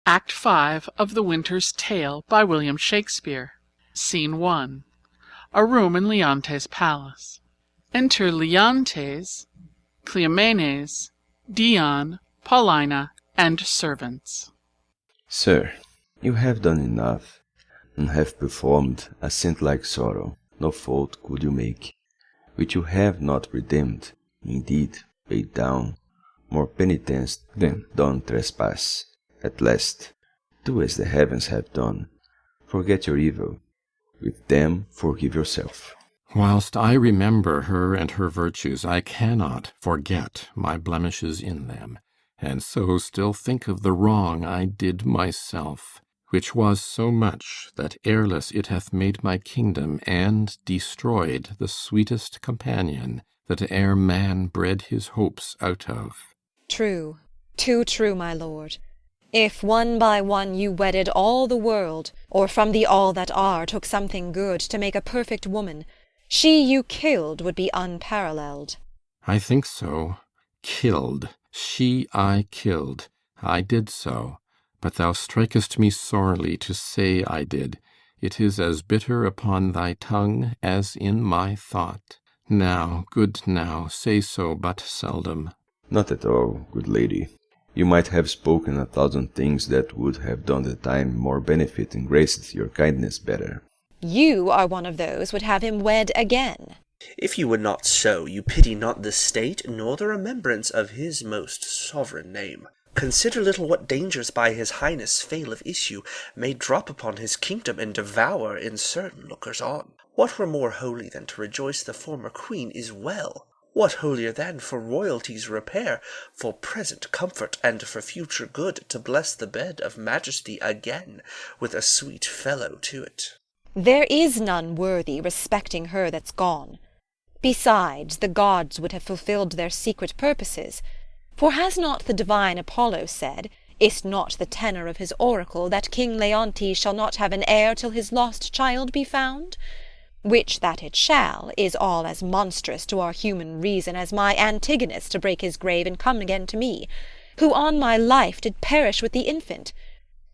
Act 5 of The Winter's Tale by William Shakespeare. Scene 1. A room in Leontes' palace. Enter Leontes, Cleomenes, Dion, Paulina, and servants. Sir, you have done enough, and have performed a saint-like sorrow, no fault could you make, which you have not redeemed, indeed, paid down, more penitence than done trespass. At last, do as the heavens have done, forget your evil, with them forgive yourself. Whilst I remember her and her virtues, I cannot forget my blemishes in them, and so still think of the wrong I did myself, which was so much that ereless it hath made my kingdom, and destroyed the sweetest companion that e'er man bred his hopes out of. True, too true, my lord. If one by one you wedded all the world, or from the all that are took something good to make a perfect woman, she you killed would be unparalleled. I think so. Killed. She I killed. I did so. But thou strikest me sorely to say I did. It is as bitter upon thy tongue as in my thought. Now, good now, say so but seldom. Not at all, good lady. You might have spoken 1,000 things that would have done the time more benefit and graced your kindness better. You are one of those would have him wed again. If you would not so, you pity not the state, nor the remembrance of his most sovereign name. Consider little what dangers by his highness fail of issue may drop upon his kingdom and devour in certain lookers on. What were more holy than to rejoice the former queen is well? What holier than for royalty's repair, for present comfort, and for future good, to bless the bed of majesty again, with a sweet fellow to it? There is none worthy respecting her that's gone. Besides, the gods would have fulfilled their secret purposes. For has not the divine Apollo said, is't not the tenor of his oracle, that King Leontes shall not have an heir till his lost child be found? Which that it shall, is all as monstrous to our human reason as my Antigonus to break his grave and come again to me, who on my life did perish with the infant.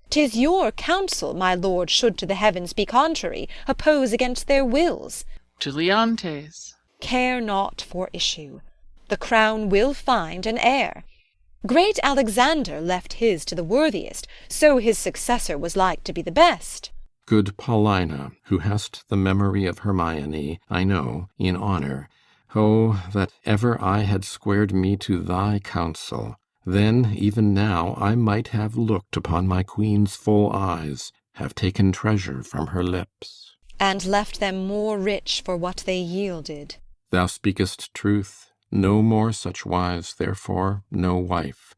'Tis your counsel, my lord should to the heavens be contrary, oppose against their wills. To Leontes. Care not for issue. The crown will find an heir. Great Alexander left his to the worthiest, so his successor was like to be the best. Good Paulina, who hast the memory of Hermione, I know, in honour, oh, that ever I had squared me to thy counsel! Then, even now, I might have looked upon my queen's full eyes, have taken treasure from her lips. And left them more rich for what they yielded. Thou speakest truth. No more such wise, therefore, no wife.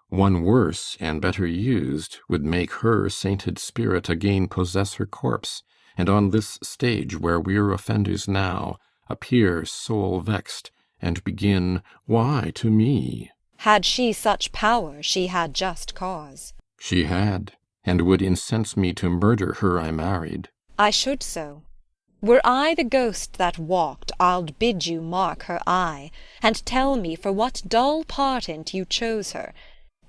One worse and better used would make her sainted spirit again possess her corpse, and on this stage where we're offenders now, appear soul vexed, and begin, Why to me? Had she such power, she had just cause. She had, and would incense me to murder her I married. I should so. Were I the ghost that walked, I'ld bid you mark her eye, and tell me for what dull partent you chose her.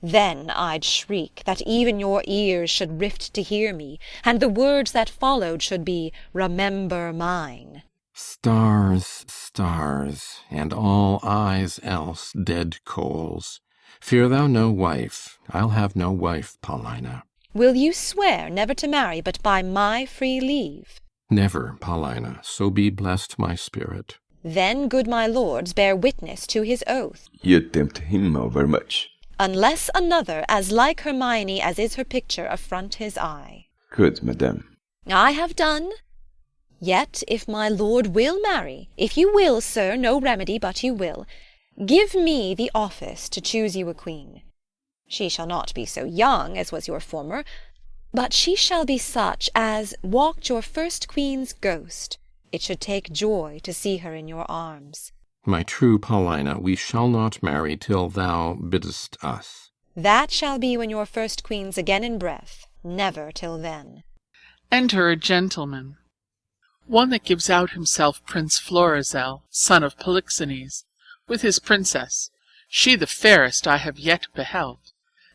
Then I'd shriek that even your ears should rift to hear me, and the words that followed should be, Remember mine. Stars, stars, and all eyes else dead coals. Fear thou no wife. I'll have no wife, Paulina. Will you swear never to marry but by my free leave? Never, Paulina, so be blessed my spirit. Then, good my lords, bear witness to his oath. You tempt him overmuch. Unless another, as like Hermione as is her picture, affront his eye. Good, madame. I have done. Yet, if my lord will marry, if you will, sir, no remedy but you will, give me the office to choose you a queen. She shall not be so young as was your former, but she shall be such as walked your first queen's ghost. It should take joy to see her in your arms. My true Paulina, we shall not marry till thou biddest us. That shall be when your first queen's again in breath, never till then. Enter a gentleman. One that gives out himself Prince Florizel, son of Polixenes, with his princess, she the fairest I have yet beheld.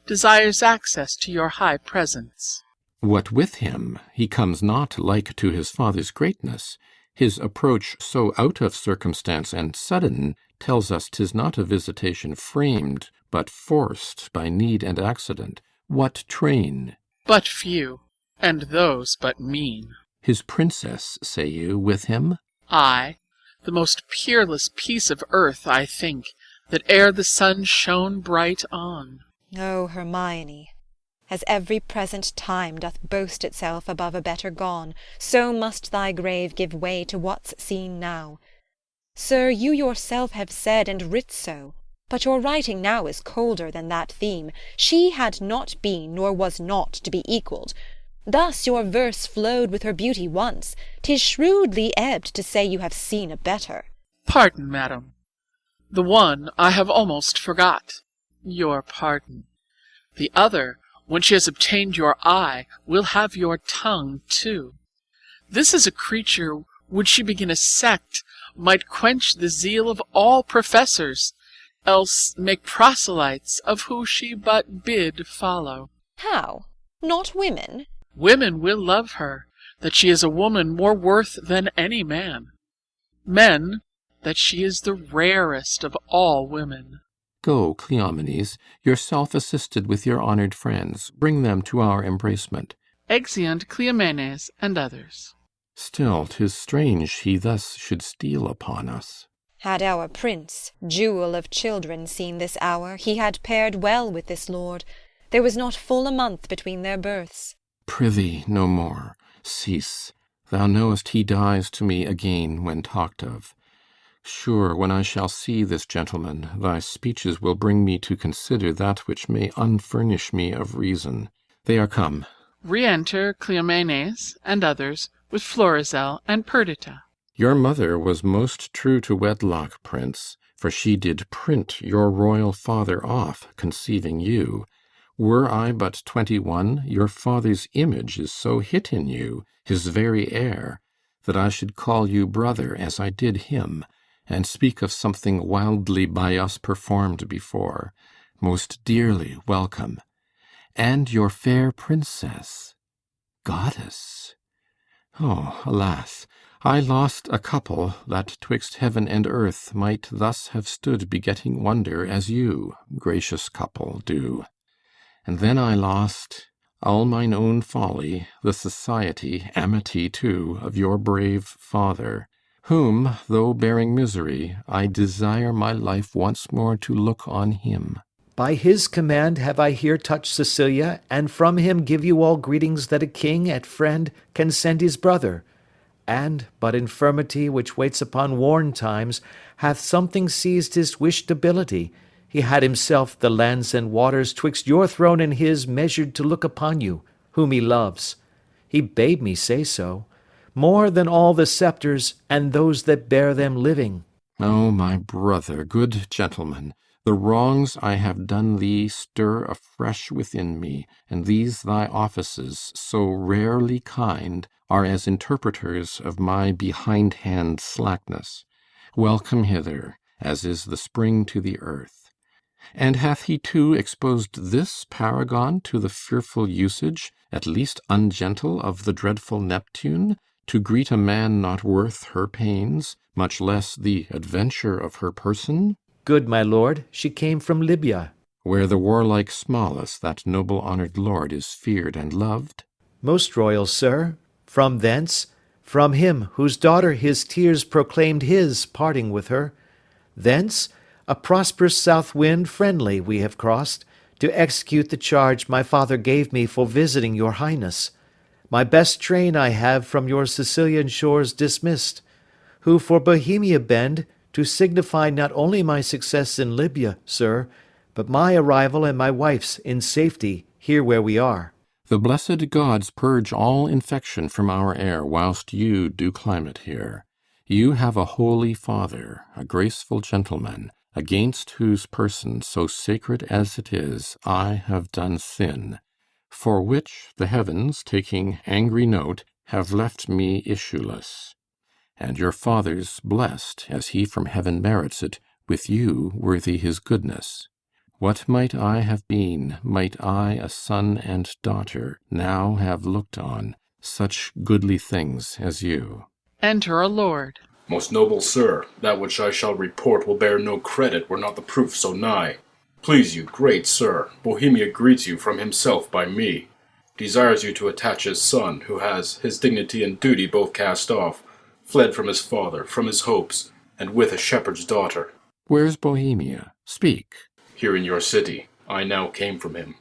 desires access to your high presence. What with him? He comes not like to his father's greatness. His approach so out of circumstance and sudden tells us 'tis not a visitation framed, but forced by need and accident. What train? But few, and those but mean. His princess, say you, with him? I, the most peerless piece of earth, I think, that e'er the sun shone bright on. O Hermione, as every present time doth boast itself above a better gone, so must thy grave give way to what's seen now. Sir, you yourself have said and writ so, but your writing now is colder than that theme. She had not been, nor was not to be equalled. Thus your verse flowed with her beauty once. 'Tis shrewdly ebbed to say you have seen a better. Pardon, madam. The one I have almost forgot. Your pardon. The other, when she has obtained your eye, will have your tongue too. This is a creature, would she begin a sect, might quench the zeal of all professors, else make proselytes of who she but bid follow. How? Not women? Women will love her, that she is a woman more worth than any man. Men, that she is the rarest of all women. Go, Cleomenes, yourself assisted with your honoured friends. Bring them to our embracement. Exeunt Cleomenes and others. Still, 'tis strange he thus should steal upon us. Had our prince, jewel of children, seen this hour, he had paired well with this lord. There was not full a month between their births. Prithee, no more. Cease. Thou knowest he dies to me again when talked of. Sure, when I shall see this gentleman, thy speeches will bring me to consider that which may unfurnish me of reason. They are come. Re-enter Cleomenes and others with Florizel and Perdita. Your mother was most true to wedlock, prince, for she did print your royal father off, conceiving you. Were I but 21, your father's image is so hit in you, his very air, that I should call you brother as I did him, and speak of something wildly by us performed before. Most dearly welcome. And your fair princess. Goddess. Oh, alas! I lost a couple that 'twixt heaven and earth might thus have stood begetting wonder as you, gracious couple, do. And then I lost, all mine own folly, the society, amity too, of your brave father, whom, though bearing misery, I desire my life once more to look on him. By his command have I here touched Cecilia, and from him give you all greetings that a king at friend can send his brother. And but infirmity which waits upon worn times hath something seized his wished ability. He had himself the lands and waters twixt your throne and his measured to look upon you, whom he loves. He bade me say so, more than all the sceptres and those that bear them living. O my brother, good gentleman, the wrongs I have done thee stir afresh within me, and these thy offices, so rarely kind, are as interpreters of my behindhand slackness. Welcome hither, as is the spring to the earth. And hath he too exposed this paragon to the fearful usage, at least ungentle, of the dreadful Neptune, to greet a man not worth her pains, much less the adventure of her person? Good my lord, she came from Libya. Where the warlike Smallus, that noble honoured lord, is feared and loved? Most royal sir, from thence, from him whose daughter his tears proclaimed his parting with her. Thence, a prosperous south wind friendly we have crossed, to execute the charge my father gave me for visiting your highness. My best train I have from your Sicilian shores dismissed, who for Bohemia bend, to signify not only my success in Libya, sir, but my arrival and my wife's in safety here where we are. The blessed gods purge all infection from our air, whilst you do climate here. You have a holy father, a graceful gentleman, against whose person, so sacred as it is, I have done sin, for which the heavens, taking angry note, have left me issueless. And your father's blessed, as he from heaven merits it, with you worthy his goodness. What might I have been, might I, a son and daughter, now have looked on such goodly things as you? Enter a lord. Most noble sir, that which I shall report will bear no credit were not the proof so nigh. Please you, great sir, Bohemia greets you from himself by me. Desires you to attach his son, who has his dignity and duty both cast off, fled from his father, from his hopes, and with a shepherd's daughter. Where's Bohemia? Speak. Here in your city, I now came from him.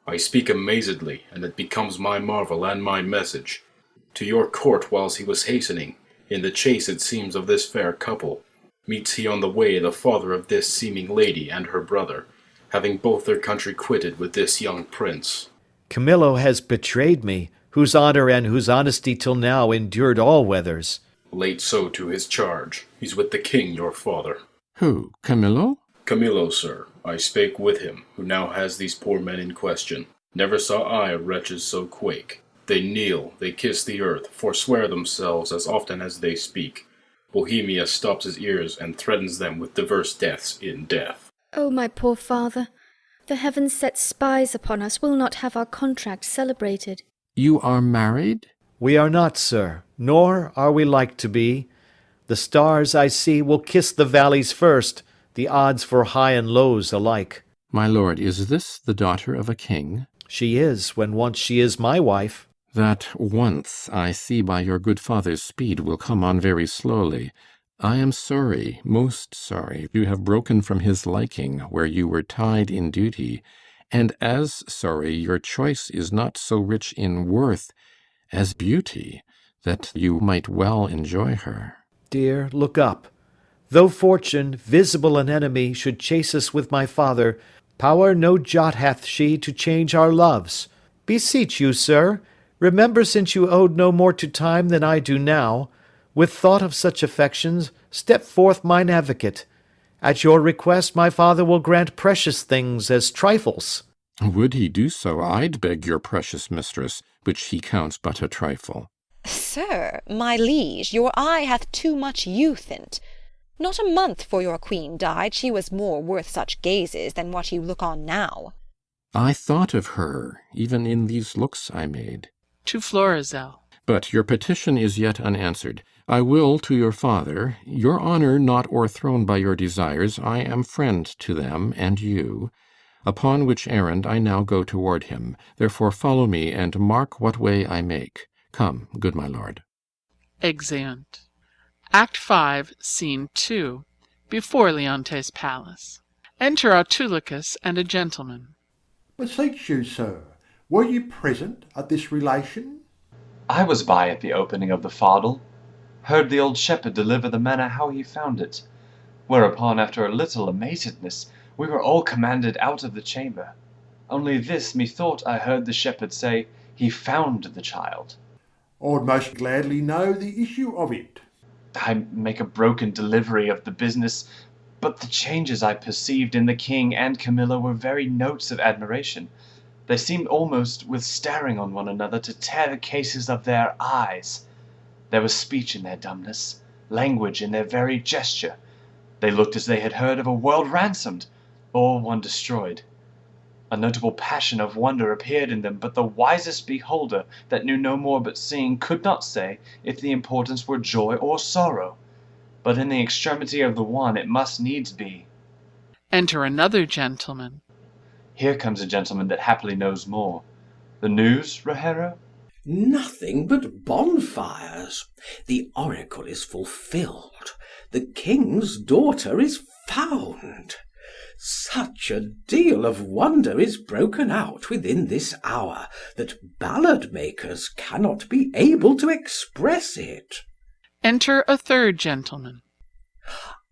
I speak amazedly, and it becomes my marvel and my message. To your court whilst he was hastening, in the chase it seems of this fair couple, meets he on the way the father of this seeming lady and her brother, having both their country quitted with this young prince. Camillo has betrayed me, whose honour and whose honesty till now endured all weathers. Late so to his charge. He's with the king, your father. Who, Camillo? Camillo, sir. I spake with him, who now has these poor men in question. Never saw I wretches so quake. They kneel, they kiss the earth, forswear themselves as often as they speak. Bohemia stops his ears and threatens them with diverse deaths in death. Oh, my poor father, the heavens set spies upon us, will not have our contract celebrated. You are married? We are not, sir, nor are we like to be. The stars, I see, will kiss the valleys first, the odds for high and lows alike. My lord, is this the daughter of a king? She is, when once she is my wife. That once, I see by your good father's speed, will come on very slowly. I am sorry, most sorry, you have broken from his liking, where you were tied in duty, and as sorry your choice is not so rich in worth as beauty, that you might well enjoy her. Dear, look up. Though fortune, visible an enemy, should chase us with my father, power no jot hath she to change our loves. Beseech you, sir, remember since you owed no more to time than I do now, with thought of such affections, step forth mine advocate. At your request my father will grant precious things as trifles. Would he do so, I'd beg your precious mistress, which he counts but a trifle. Sir, my liege, your eye hath too much youth in't. Not a month fore your queen died, she was more worth such gazes than what you look on now. I thought of her, even in these looks I made. To Florizel. But your petition is yet unanswered. I will to your father, your honour not o'erthrown by your desires, I am friend to them and you, upon which errand I now go toward him. Therefore follow me, and mark what way I make. Come, good my lord. Exeunt. Act 5, Scene 2. Before Leontes' palace. Enter Autolycus and a gentleman. Beseech you, sir, were ye present at this relation? I was by at the opening of the fardel, heard the old shepherd deliver the manner how he found it, whereupon, after a little amazedness, we were all commanded out of the chamber. Only this, methought I heard the shepherd say, he found the child. I'd most gladly know the issue of it. I make a broken delivery of the business, but the changes I perceived in the king and Camilla were very notes of admiration. They seemed almost, with staring on one another, to tear the cases of their eyes. There was speech in their dumbness, language in their very gesture. They looked as they had heard of a world ransomed, or one destroyed. A notable passion of wonder appeared in them, but the wisest beholder, that knew no more but seeing, could not say if the importance were joy or sorrow. But in the extremity of the one it must needs be. Enter another gentleman. Here comes a gentleman that happily knows more. The news, Rogero? Nothing but bonfires. The oracle is fulfilled. The king's daughter is found. Such a deal of wonder is broken out within this hour, that ballad makers cannot be able to express it. Enter a third gentleman.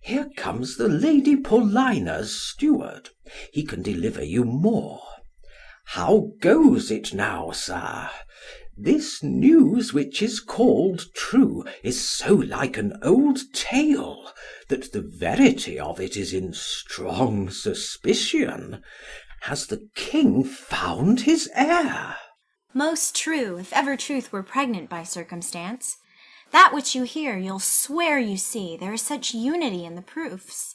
Here comes the Lady Paulina's steward. He can deliver you more. How goes it now, sir? This news which is called true is so like an old tale, that the verity of it is in strong suspicion. Has the king found his heir? Most true, if ever truth were pregnant by circumstance. That which you hear, you'll swear you see, there is such unity in the proofs.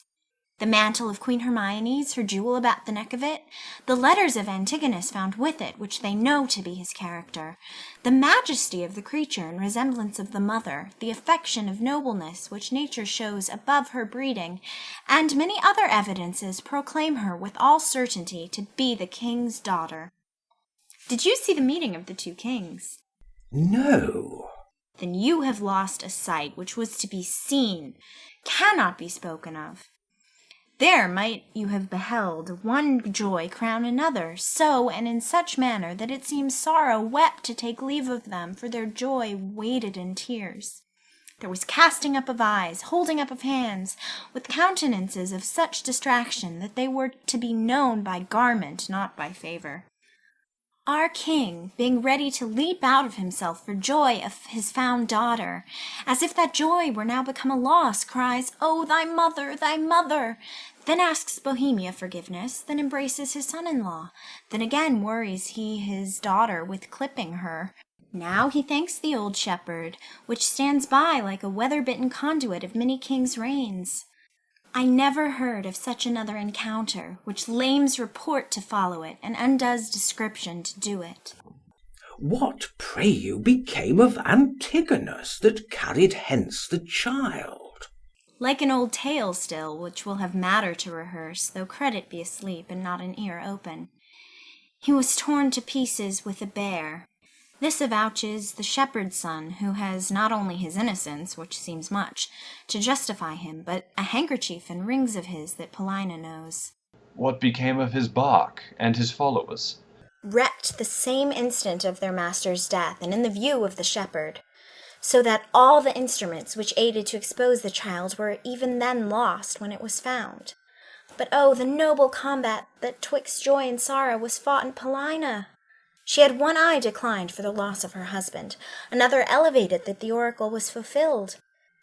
The mantle of Queen Hermione's, her jewel about the neck of it, the letters of Antigonus found with it, which they know to be his character, the majesty of the creature in resemblance of the mother, the affection of nobleness which nature shows above her breeding, and many other evidences proclaim her with all certainty to be the king's daughter. Did you see the meeting of the two kings? No. Then you have lost a sight which was to be seen, cannot be spoken of. There might you have beheld one joy crown another, so and in such manner that it seems sorrow wept to take leave of them, for their joy waded in tears. There was casting up of eyes, holding up of hands, with countenances of such distraction that they were to be known by garment, not by favour. Our king, being ready to leap out of himself for joy of his found daughter, as if that joy were now become a loss, cries, "Oh, thy mother, thy mother!" Then asks Bohemia forgiveness, then embraces his son-in-law, then again worries he his daughter with clipping her. Now he thanks the old shepherd, which stands by like a weather-bitten conduit of many kings' reigns. I never heard of such another encounter, which lames report to follow it, and undoes description to do it. What, pray you, became of Antigonus that carried hence the child? Like an old tale still, which will have matter to rehearse, though credit be asleep and not an ear open. He was torn to pieces with a bear. This avouches the shepherd's son, who has not only his innocence, which seems much, to justify him, but a handkerchief and rings of his that Paulina knows. What became of his bark and his followers? Wrecked the same instant of their master's death, and in the view of the shepherd, so that all the instruments which aided to expose the child were even then lost when it was found. But oh, the noble combat that twixt joy and sorrow was fought in Paulina! She had one eye declined for the loss of her husband, another elevated that the oracle was fulfilled.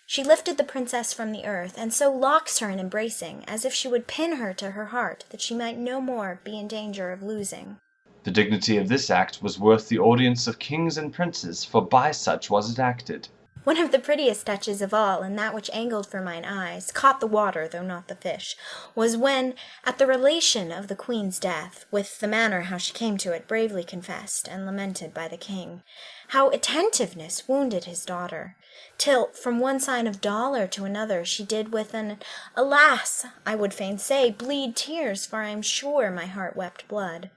She lifted the princess from the earth, and so locks her in embracing, as if she would pin her to her heart, that she might no more be in danger of losing. The dignity of this act was worth the audience of kings and princes, for by such was it acted. One of the prettiest touches of all, and that which angled for mine eyes, caught the water, though not the fish, was when, at the relation of the queen's death, with the manner how she came to it bravely confessed and lamented by the king, how attentiveness wounded his daughter, till from one sign of dolour to another she did with an, alas, I would fain say, bleed tears, for I am sure my heart wept blood.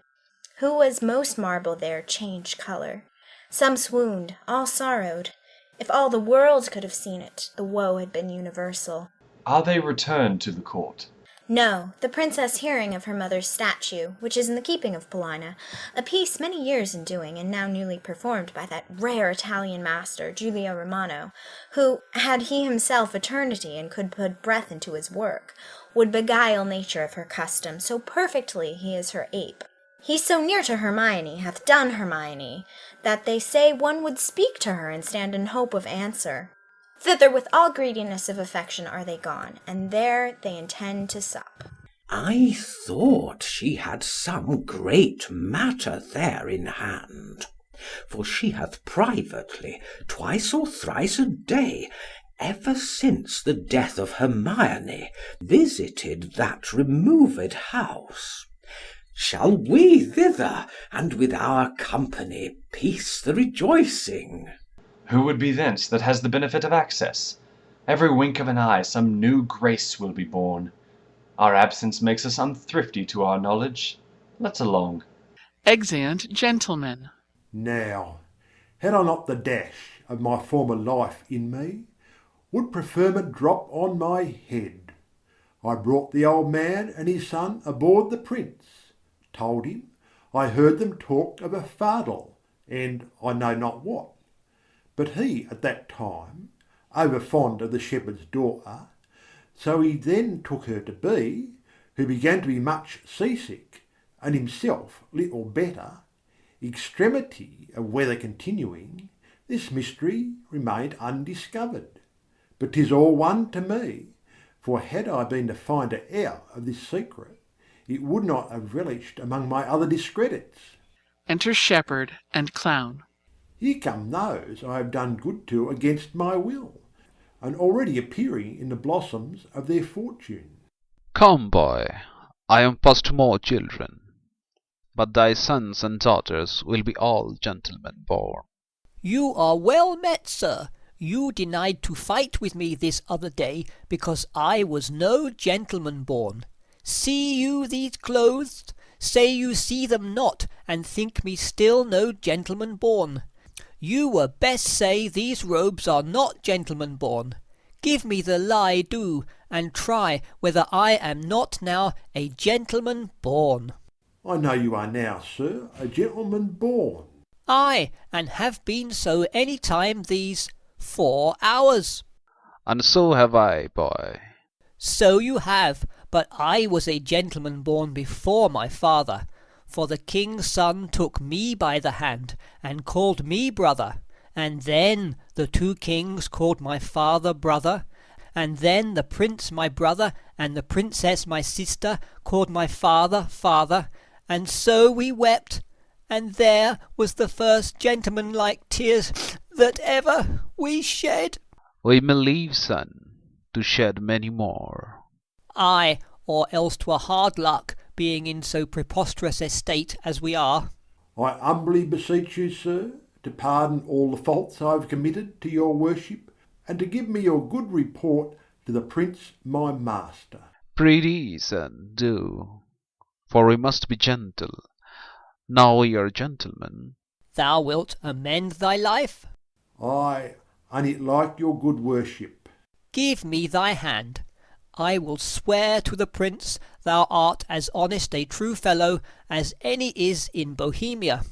Who was most marble there changed colour. Some swooned, all sorrowed. If all the world could have seen it, the woe had been universal. Are they returned to the court? No, the princess hearing of her mother's statue, which is in the keeping of Paulina, a piece many years in doing, and now newly performed by that rare Italian master, Giulio Romano, who, had he himself eternity and could put breath into his work, would beguile nature of her custom, so perfectly he is her ape. He so near to Hermione hath done Hermione, that they say one would speak to her and stand in hope of answer. Thither with all greediness of affection are they gone, and there they intend to sup. I thought she had some great matter there in hand, for she hath privately, twice or thrice a day, ever since the death of Hermione, visited that removed house. Shall we thither, and with our company piece the rejoicing? Who would be thence that has the benefit of access? Every wink of an eye some new grace will be born. Our absence makes us unthrifty to our knowledge. Let's along. Exeunt gentlemen. Now, had I not the dash of my former life in me, would preferment drop on my head. I brought the old man and his son aboard the Prince, told him I heard them talk of a fardel, and I know not what. But he at that time, over fond of the shepherd's daughter, so he then took her to be, who began to be much seasick, and himself little better, extremity of weather continuing, this mystery remained undiscovered. But 'tis all one to me, for had I been the finder out of this secret, it would not have relished among my other discredits. Enter shepherd and clown. Here come those I have done good to against my will, and already appearing in the blossoms of their fortune. Come, boy, I am past more children, but thy sons and daughters will be all gentlemen born. You are well met, sir. You denied to fight with me this other day, because I was no gentleman born. See you these clothes? Say you see them not, and think me still no gentleman born. You were best say these robes are not gentleman born. Give me the lie, do, and try whether I am not now a gentleman born. I know you are now, sir, a gentleman born. Ay, and have been so any time these 4 hours. And so have I, boy. So you have, but I was a gentleman born before my father, for the king's son took me by the hand, and called me brother, and then the 2 kings called my father brother, and then the prince my brother, and the princess my sister called my father father, and so we wept, and there was the first gentleman-like tears that ever we shed. We may live, son, to shed many more. Ay, or else 'twere hard luck, being in so preposterous a state as we are. I humbly beseech you, sir, to pardon all the faults I have committed to your worship, and to give me your good report to the prince my master. Prithee, son, do, for we must be gentle. Now we are gentlemen. Thou wilt amend thy life? Ay, and it like your good worship. Give me thy hand. I will swear to the prince thou art as honest a true fellow as any is in Bohemia.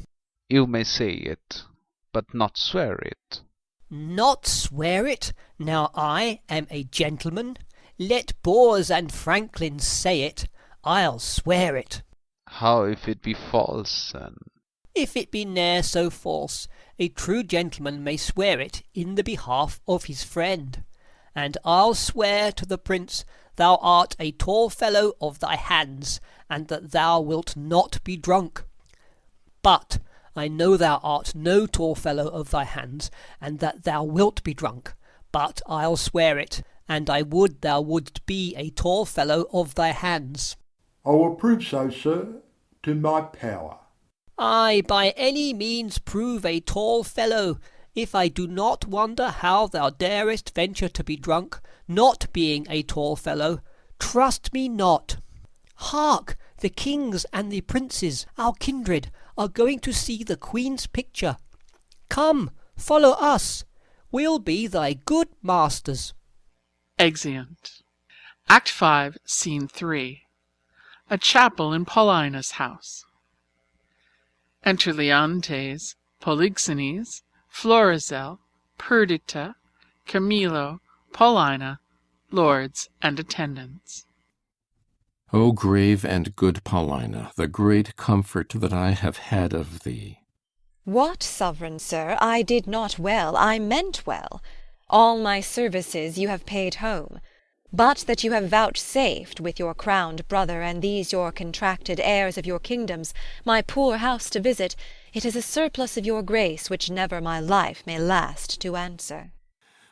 You may say it, but not swear it. Not swear it? Now I am a gentleman? Let boors and franklins say it. I'll swear it. How if it be false, son? If it be ne'er so false, a true gentleman may swear it in the behalf of his friend. And I'll swear to the prince thou art a tall fellow of thy hands, and that thou wilt not be drunk. But I know thou art no tall fellow of thy hands, and that thou wilt be drunk. But I'll swear it, and I would thou wouldst be a tall fellow of thy hands. I will prove so, sir, to my power. Ay, by any means prove a tall fellow, if I do not wonder how thou darest venture to be drunk, not being a tall fellow. Trust me not. Hark! The kings and the princes, our kindred, are going to see the Queen's picture. Come, follow us. We'll be thy good masters. Exeunt. Act 5, Scene 3. A chapel in Paulina's house. Enter Leontes, Polixenes, Florizel, Perdita, Camillo, Paulina, lords and attendants. O grave and good Paulina, the great comfort that I have had of thee. What, sovereign sir, I did not well, I meant well. All my services you have paid home. But that you have vouchsafed, with your crowned brother and these your contracted heirs of your kingdoms, my poor house to visit, it is a surplus of your grace which never my life may last to answer.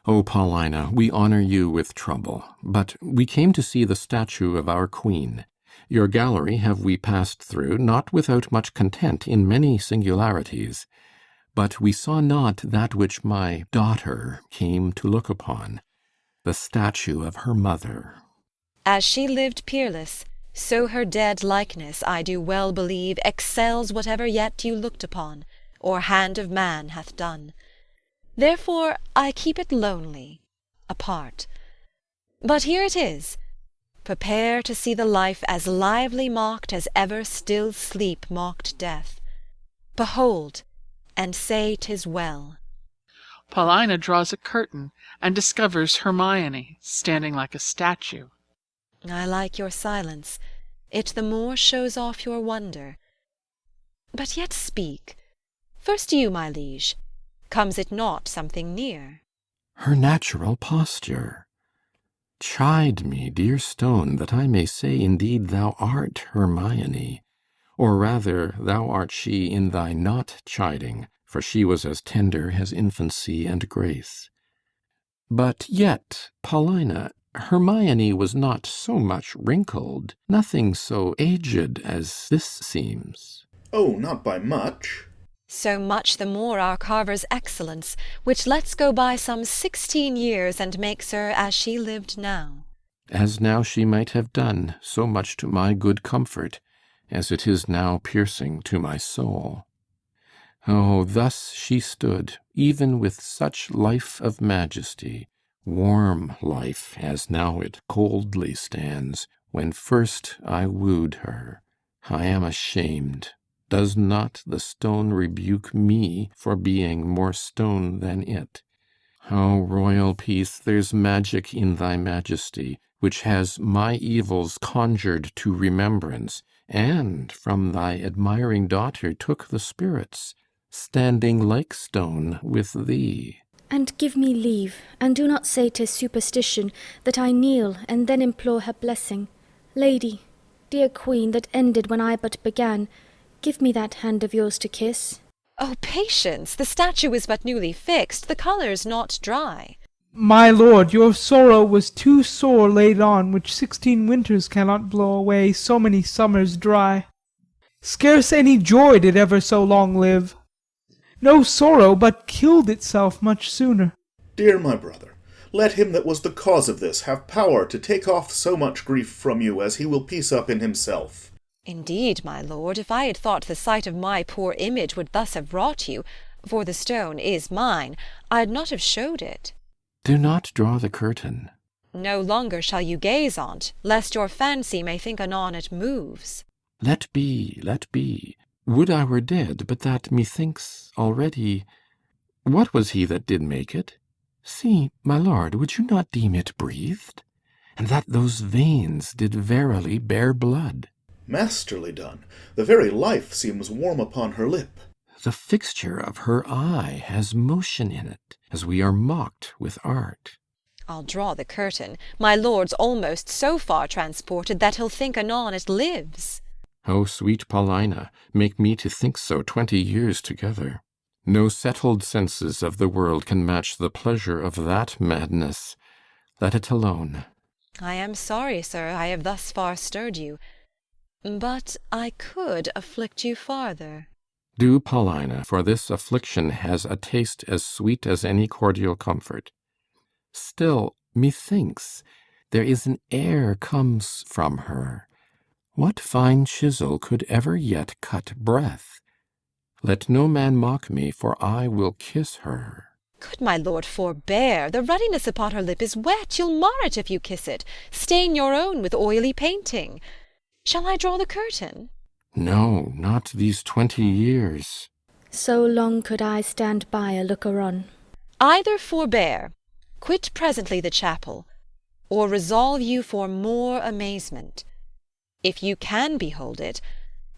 O Paulina, we honour you with trouble, but we came to see the statue of our queen. Your gallery have we passed through, not without much content in many singularities, but we saw not that which my daughter came to look upon, the statue of her mother. As she lived peerless, so her dead likeness, I do well believe, excels whatever yet you looked upon, or hand of man hath done. Therefore I keep it lonely, apart. But here it is. Prepare to see the life as lively mocked as ever still sleep mocked death. Behold, and say 'tis well. Paulina draws a curtain and discovers Hermione standing like a statue. I like your silence. It the more shows off your wonder. But yet speak. First you, my liege. Comes it not something near? Her natural posture. Chide me, dear stone, that I may say indeed thou art Hermione, or rather thou art she in thy not chiding, for she was as tender as infancy and grace. But yet, Paulina, Hermione was not so much wrinkled, nothing so aged as this seems. Oh, not by much. So much the more our carver's excellence, which lets go by some 16 years, and makes her as she lived now. As now she might have done, so much to my good comfort, as it is now piercing to my soul. Oh, thus she stood, even with such life of majesty, warm life, as now it coldly stands, when first I wooed her. I am ashamed. Does not the stone rebuke me for being more stone than it? O royal peace, there's magic in thy majesty, which has my evils conjured to remembrance, and from thy admiring daughter took the spirits, standing like stone with thee. And give me leave, and do not say 'tis superstition, that I kneel and then implore her blessing. Lady, dear queen, that ended when I but began, give me that hand of yours to kiss. Oh, patience! The statue is but newly fixed, the colour's not dry. My lord, your sorrow was too sore laid on, which 16 winters cannot blow away, so many summers dry. Scarce any joy did ever so long live. No sorrow but killed itself much sooner. Dear my brother, let him that was the cause of this have power to take off so much grief from you as he will piece up in himself. Indeed, my lord, if I had thought the sight of my poor image would thus have wrought you, for the stone is mine, I'd not have showed it. Do not draw the curtain. No longer shall you gaze on't, lest your fancy may think anon it moves. Let be, let be. Would I were dead, but that methinks already. What was he that did make it? See, my lord, would you not deem it breathed? And that those veins did verily bear blood? Masterly done. The very life seems warm upon her lip. The fixture of her eye has motion in it, as we are mocked with art. I'll draw the curtain. My lord's almost so far transported that he'll think anon it lives. O sweet Paulina, make me to think so 20 years together. No settled senses of the world can match the pleasure of that madness. Let it alone. I am sorry, sir, I have thus far stirred you. But I could afflict you farther. Do, Paulina, for this affliction has a taste as sweet as any cordial comfort. Still, methinks, there is an air comes from her. What fine chisel could ever yet cut breath? Let no man mock me, for I will kiss her. Good my lord, forbear. The ruddiness upon her lip is wet. You'll mar it if you kiss it. Stain your own with oily painting. Shall I draw the curtain? No, not these 20 years. So long could I stand by a looker on. Either forbear, quit presently the chapel, or resolve you for more amazement. If you can behold it,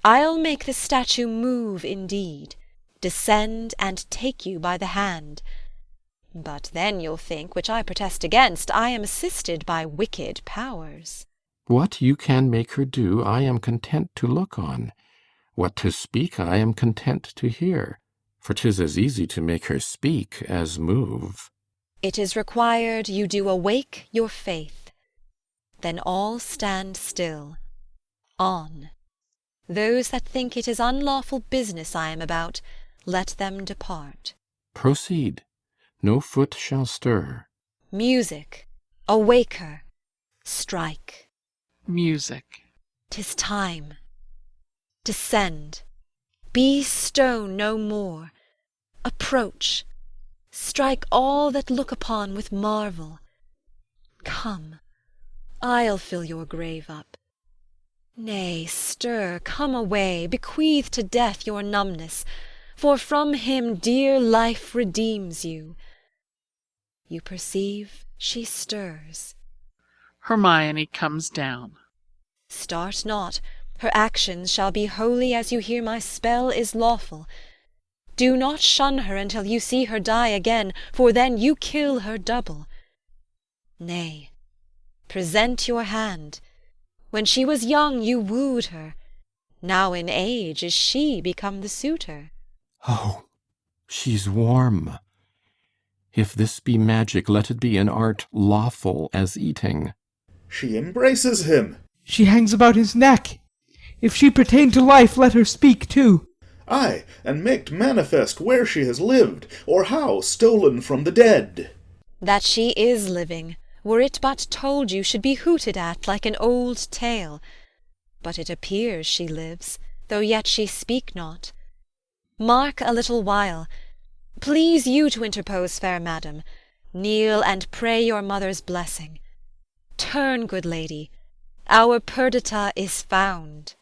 I'll make the statue move indeed, descend and take you by the hand. But then you'll think, which I protest against, I am assisted by wicked powers. What you can make her do, I am content to look on. What to speak, I am content to hear. For 'tis as easy to make her speak as move. It is required you do awake your faith. Then all stand still. On. Those that think it is unlawful business I am about, let them depart. Proceed. No foot shall stir. Music, awake her. Strike. Music. 'Tis time. Descend. Be stone no more. Approach. Strike all that look upon with marvel. Come, I'll fill your grave up. Nay, stir, come away, bequeath to death your numbness, for from him dear life redeems you. You perceive she stirs. Hermione comes down. Start not, her actions shall be holy as you hear my spell is lawful. Do not shun her until you see her die again, for then you kill her double. Nay, present your hand. When she was young you wooed her, now in age is she become the suitor. Oh, she's warm. If this be magic, let it be an art lawful as eating. She embraces him. She hangs about his neck. If she pertain to life, let her speak too. Ay, and make manifest where she has lived, or how stolen from the dead. That she is living, were it but told you, should be hooted at like an old tale. But it appears she lives, though yet she speak not. Mark a little while. Please you to interpose, fair madam. Kneel and pray your mother's blessing. Turn, good lady. Our Perdita is found.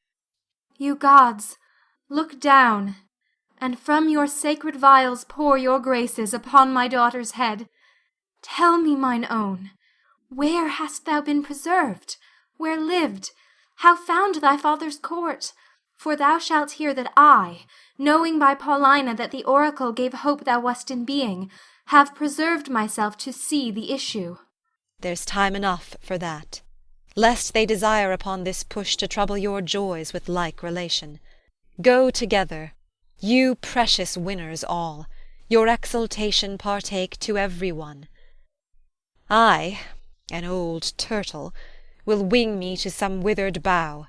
You gods, look down, and from your sacred vials pour your graces upon my daughter's head. Tell me, mine own, where hast thou been preserved? Where lived? How found thy father's court? For thou shalt hear that I, knowing by Paulina that the oracle gave hope thou wast in being, have preserved myself to see the issue. There's time enough for that, lest they desire upon this push to trouble your joys with like relation. Go together, you precious winners all, your exultation partake to every one. I, an old turtle, will wing me to some withered bough,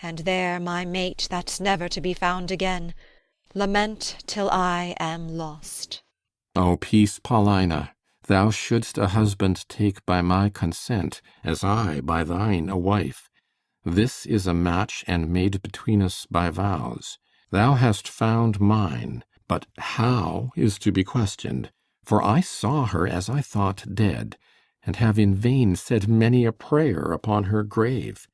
and there my mate that's never to be found again, lament till I am lost. O peace, Paulina! Thou shouldst a husband take by my consent, as I by thine a wife. This is a match and made between us by vows. Thou hast found mine, but how is to be questioned, for I saw her as I thought dead, and have in vain said many a prayer upon her grave.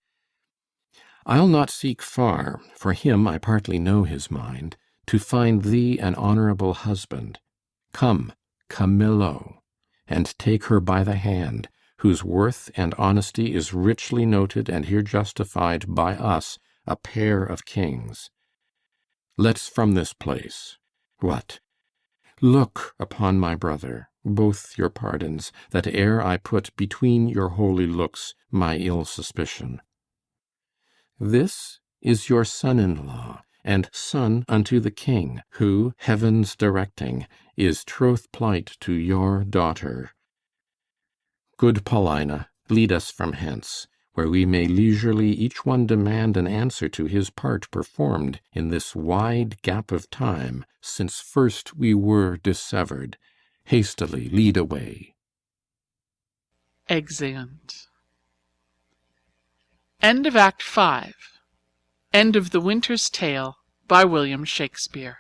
I'll not seek far, for him I partly know his mind, to find thee an honourable husband. Come, Camillo, and take her by the hand, whose worth and honesty is richly noted and here justified by us, a pair of kings. Let's from this place. What? Look upon my brother, both your pardons, that ere I put between your holy looks my ill suspicion. This is your son-in-law, and son unto the king, who, heaven's directing, is troth-plight to your daughter. Good Paulina, lead us from hence, where we may leisurely each one demand an answer to his part performed in this wide gap of time, since first we were dissevered. Hastily lead away. Exeunt. End of Act 5. End of The Winter's Tale by William Shakespeare.